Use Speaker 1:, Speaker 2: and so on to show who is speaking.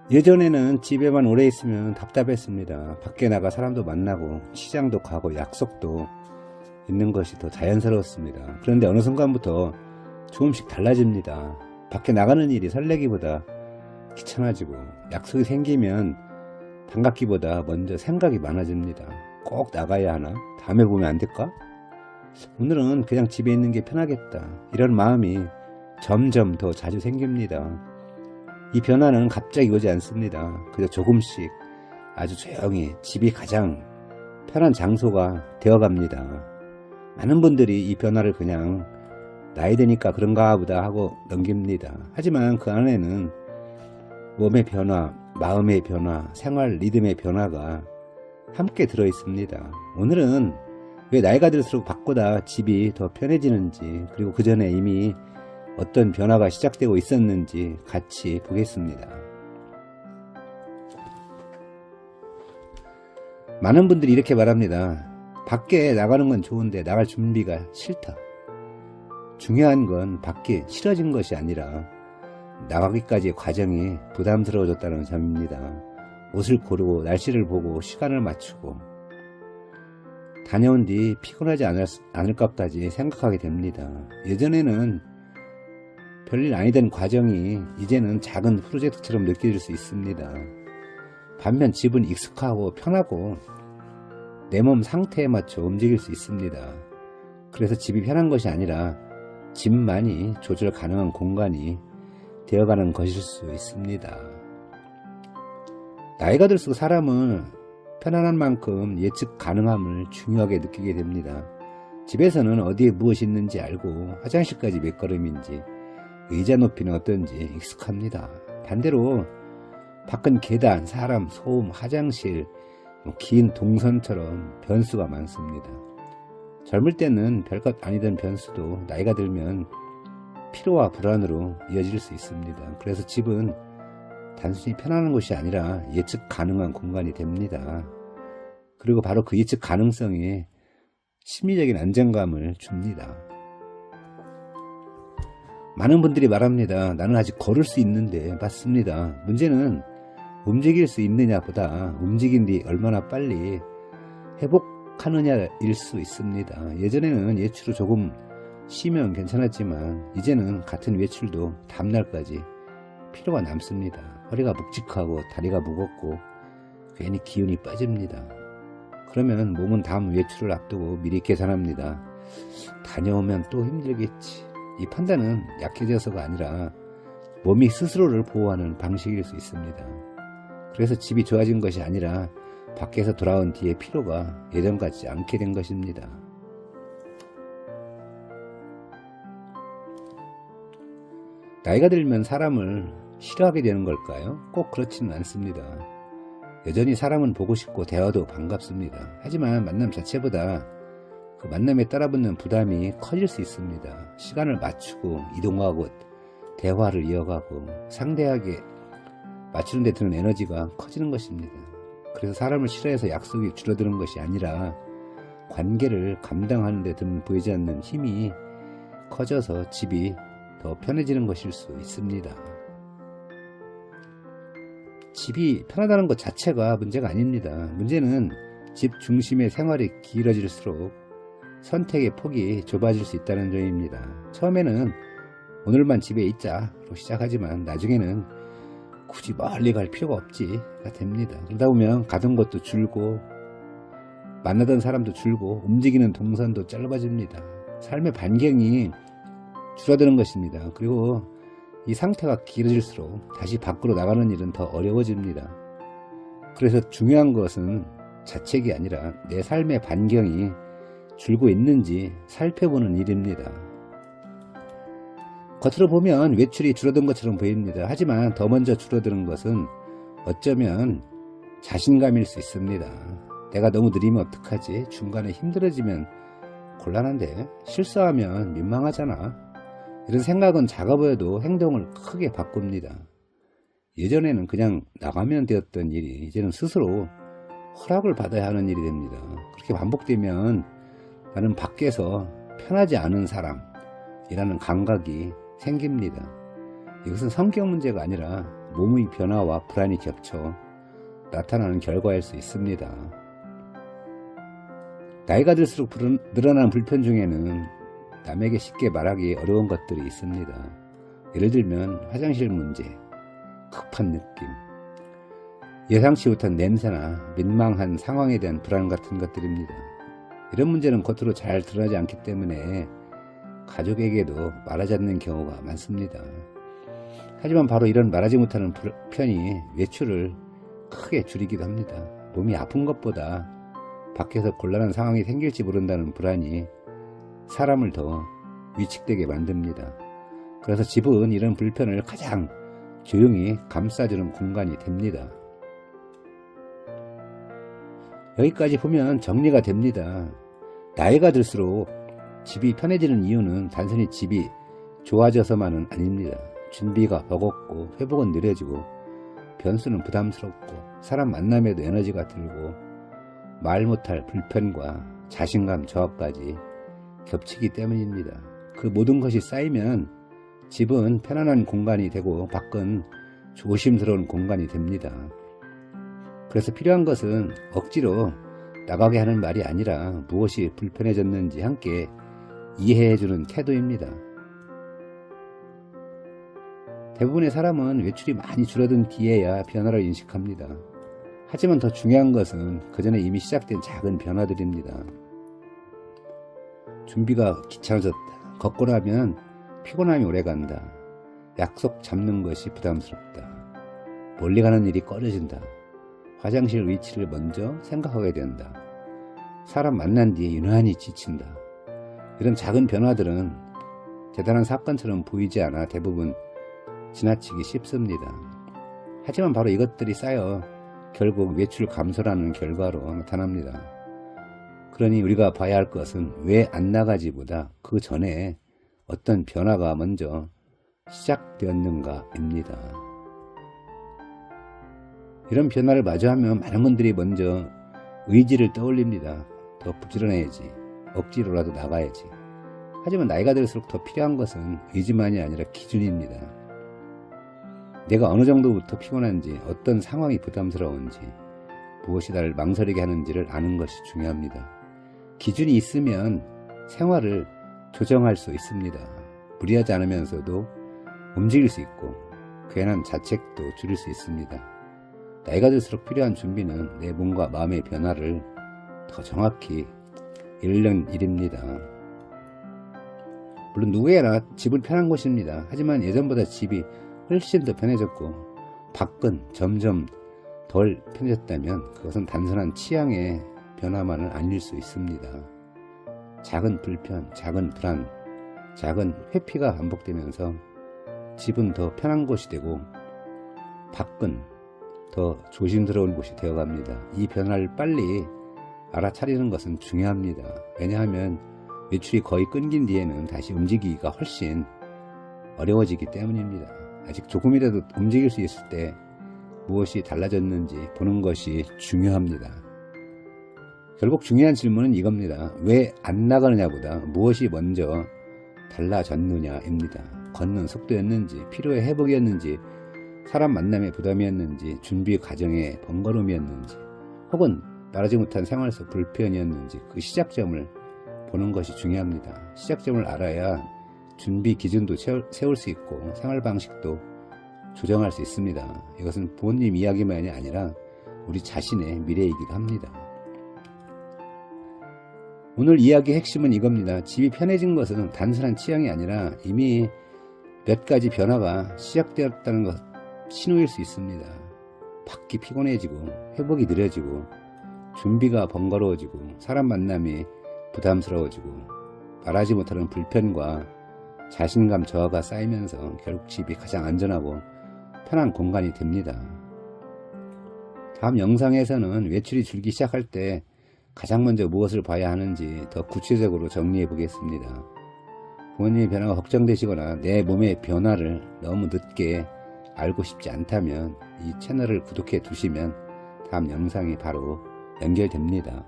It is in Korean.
Speaker 1: 예전에는 집에만 오래 있으면 답답했습니다. 밖에 나가 사람도 만나고 시장도 가고 약속도 있는 것이 더 자연스러웠습니다. 그런데 어느 순간부터 조금씩 달라집니다. 밖에 나가는 일이 설레기보다 귀찮아지고, 약속이 생기면 반갑기보다 먼저 생각이 많아집니다. 꼭 나가야 하나? 다음에 보면 안 될까? 오늘은 그냥 집에 있는 게 편하겠다, 이런 마음이 점점 더 자주 생깁니다. 이 변화는 갑자기 오지 않습니다. 그저 조금씩 아주 조용히 집이 가장 편한 장소가 되어갑니다. 많은 분들이 이 변화를 그냥 나이 드니까 그런가 보다 하고 넘깁니다. 하지만 그 안에는 몸의 변화, 마음의 변화, 생활 리듬의 변화가 함께 들어 있습니다. 오늘은 왜 나이가 들수록 밖보다 집이 더 편해지는지, 그리고 그 전에 이미 어떤 변화가 시작되고 있었는지 같이 보겠습니다. 많은 분들이 이렇게 말합니다. 밖에 나가는 건 좋은데 나갈 준비가 싫다. 중요한 건 밖이 싫어진 것이 아니라 나가기까지의 과정이 부담스러워졌다는 점입니다. 옷을 고르고 날씨를 보고 시간을 맞추고 다녀온 뒤 피곤하지 않을까까지 생각하게 됩니다. 예전에는 별일 아니던 과정이 이제는 작은 프로젝트처럼 느껴질 수 있습니다. 반면 집은 익숙하고 편하고 내 몸 상태에 맞춰 움직일 수 있습니다. 그래서 집이 편한 것이 아니라 집만이 조절 가능한 공간이 되어가는 것일 수 있습니다. 나이가 들수록 사람은 편안한 만큼 예측 가능함을 중요하게 느끼게 됩니다. 집에서는 어디에 무엇이 있는지 알고 화장실까지 몇 걸음인지, 의자 높이는 어떤지 익숙합니다. 반대로 밖은 계단, 사람, 소음, 화장실, 긴 동선처럼 변수가 많습니다. 젊을 때는 별것 아니던 변수도 나이가 들면 피로와 불안으로 이어질 수 있습니다. 그래서 집은 단순히 편안한 곳이 아니라 예측 가능한 공간이 됩니다. 그리고 바로 그 예측 가능성이 심리적인 안정감을 줍니다. 많은 분들이 말합니다. 나는 아직 걸을 수 있는데. 맞습니다. 문제는 움직일 수 있느냐보다 움직인 뒤 얼마나 빨리 회복하느냐일 수 있습니다. 예전에는 외출을 조금 쉬면 괜찮았지만 이제는 같은 외출도 다음날까지 피로가 남습니다. 허리가 묵직하고 다리가 무겁고 괜히 기운이 빠집니다. 그러면 몸은 다음 외출을 앞두고 미리 계산합니다. 다녀오면 또 힘들겠지. 이 판단은 약해져서가 아니라 몸이 스스로를 보호하는 방식일 수 있습니다. 그래서 집이 좋아진 것이 아니라 밖에서 돌아온 뒤에 피로가 예전 같지 않게 된 것입니다. 나이가 들면 사람을 싫어하게 되는 걸까요? 꼭 그렇지는 않습니다. 여전히 사람은 보고 싶고 대화도 반갑습니다. 하지만 만남 자체보다 그 만남에 따라붙는 부담이 커질 수 있습니다. 시간을 맞추고 이동하고 대화를 이어가고 상대하게 맞추는 데 드는 에너지가 커지는 것입니다. 그래서 사람을 싫어해서 약속이 줄어드는 것이 아니라 관계를 감당하는 데 드는 보이지 않는 힘이 커져서 집이 더 편해지는 것일 수 있습니다. 집이 편하다는 것 자체가 문제가 아닙니다. 문제는 집 중심의 생활이 길어질수록 선택의 폭이 좁아질 수 있다는 점입니다. 처음에는 오늘만 집에 있자로 시작하지만 나중에는 굳이 멀리 갈 필요가 없지가 됩니다. 그러다 보면 가던 곳도 줄고 만나던 사람도 줄고 움직이는 동선도 짧아집니다. 삶의 반경이 줄어드는 것입니다. 그리고 이 상태가 길어질수록 다시 밖으로 나가는 일은 더 어려워집니다. 그래서 중요한 것은 자책이 아니라 내 삶의 반경이 줄고 있는지 살펴보는 일입니다. 겉으로 보면 외출이 줄어든 것처럼 보입니다. 하지만 더 먼저 줄어드는 것은 어쩌면 자신감일 수 있습니다. 내가 너무 느리면 어떡하지? 중간에 힘들어지면 곤란한데? 실수하면 민망하잖아. 이런 생각은 작아 보여도 행동을 크게 바꿉니다. 예전에는 그냥 나가면 되었던 일이 이제는 스스로 허락을 받아야 하는 일이 됩니다. 그렇게 반복되면 나는 밖에서 편하지 않은 사람이라는 감각이 생깁니다. 이것은 성격 문제가 아니라 몸의 변화와 불안이 겹쳐 나타나는 결과일 수 있습니다. 나이가 들수록 늘어나는 불편 중에는 남에게 쉽게 말하기 어려운 것들이 있습니다. 예를 들면 화장실 문제, 급한 느낌, 예상치 못한 냄새나 민망한 상황에 대한 불안 같은 것들입니다. 이런 문제는 겉으로 잘 드러나지 않기 때문에 가족에게도 말하지 않는 경우가 많습니다. 하지만 바로 이런 말하지 못하는 불편이 외출을 크게 줄이기도 합니다. 몸이 아픈 것보다 밖에서 곤란한 상황이 생길지 모른다는 불안이 사람을 더 위축되게 만듭니다. 그래서 집은 이런 불편을 가장 조용히 감싸주는 공간이 됩니다. 여기까지 보면 정리가 됩니다. 나이가 들수록 집이 편해지는 이유는 단순히 집이 좋아져서만은 아닙니다. 준비가 버겁고 회복은 느려지고 변수는 부담스럽고 사람 만남에도 에너지가 들고 말 못할 불편과 자신감 저하까지 겹치기 때문입니다. 그 모든 것이 쌓이면 집은 편안한 공간이 되고 밖은 조심스러운 공간이 됩니다. 그래서 필요한 것은 억지로 나가게 하는 말이 아니라 무엇이 불편해졌는지 함께 이해해주는 태도입니다. 대부분의 사람은 외출이 많이 줄어든 뒤에야 변화를 인식합니다. 하지만 더 중요한 것은 그 전에 이미 시작된 작은 변화들입니다. 준비가 귀찮아졌다. 걷고 나면 피곤함이 오래간다. 약속 잡는 것이 부담스럽다. 멀리 가는 일이 꺼려진다. 화장실 위치를 먼저 생각하게 된다. 사람 만난 뒤에 유난히 지친다. 이런 작은 변화들은 대단한 사건처럼 보이지 않아 대부분 지나치기 쉽습니다. 하지만 바로 이것들이 쌓여 결국 외출 감소라는 결과로 나타납니다. 그러니 우리가 봐야 할 것은 왜 안 나가지보다 그 전에 어떤 변화가 먼저 시작되었는가입니다. 이런 변화를 마주하면 많은 분들이 먼저 의지를 떠올립니다. 더 부지런해야지. 억지로라도 나가야지. 하지만 나이가 들수록 더 필요한 것은 의지만이 아니라 기준입니다. 내가 어느 정도부터 피곤한지, 어떤 상황이 부담스러운지, 무엇이 나를 망설이게 하는지를 아는 것이 중요합니다. 기준이 있으면 생활을 조정할 수 있습니다. 무리하지 않으면서도 움직일 수 있고 괜한 자책도 줄일 수 있습니다. 나이가 들수록 필요한 준비는 내 몸과 마음의 변화를 더 정확히 읽는 일입니다. 물론 누구에나 집은 편한 곳입니다. 하지만 예전보다 집이 훨씬 더 편해졌고 밖은 점점 덜 편해졌다면 그것은 단순한 취향의 변화만은 아닐 수 있습니다. 작은 불편, 작은 불안, 작은 회피가 반복되면서 집은 더 편한 곳이 되고 밖은 더 조심스러운 곳이 되어갑니다. 이 변화를 빨리 알아차리는 것은 중요합니다. 왜냐하면 외출이 거의 끊긴 뒤에는 다시 움직이기가 훨씬 어려워지기 때문입니다. 아직 조금이라도 움직일 수 있을 때 무엇이 달라졌는지 보는 것이 중요합니다. 결국 중요한 질문은 이겁니다. 왜 안 나가느냐보다 무엇이 먼저 달라졌느냐입니다. 걷는 속도였는지, 피로의 회복이었는지, 사람 만남의 부담이었는지, 준비 과정의 번거로움이었는지, 혹은 말하지 못한 생활 속 불편이었는지 그 시작점을 보는 것이 중요합니다. 시작점을 알아야 준비 기준도 세울 수 있고 생활 방식도 조정할 수 있습니다. 이것은 부모님 이야기만이 아니라 우리 자신의 미래이기도 합니다. 오늘 이야기의 핵심은 이겁니다. 집이 편해진 것은 단순한 취향이 아니라 이미 몇 가지 변화가 시작되었다는 것 신호일 수 있습니다. 밖이 피곤해지고 회복이 느려지고 준비가 번거로워지고 사람 만남이 부담스러워지고 말하지 못하는 불편과 자신감 저하가 쌓이면서 결국 집이 가장 안전하고 편한 공간이 됩니다. 다음 영상에서는 외출이 줄기 시작할 때 가장 먼저 무엇을 봐야 하는지 더 구체적으로 정리해 보겠습니다. 부모님의 변화가 걱정되시거나 내 몸의 변화를 너무 늦게 알고 싶지 않다면 이 채널을 구독해 두시면 다음 영상이 바로 연결됩니다.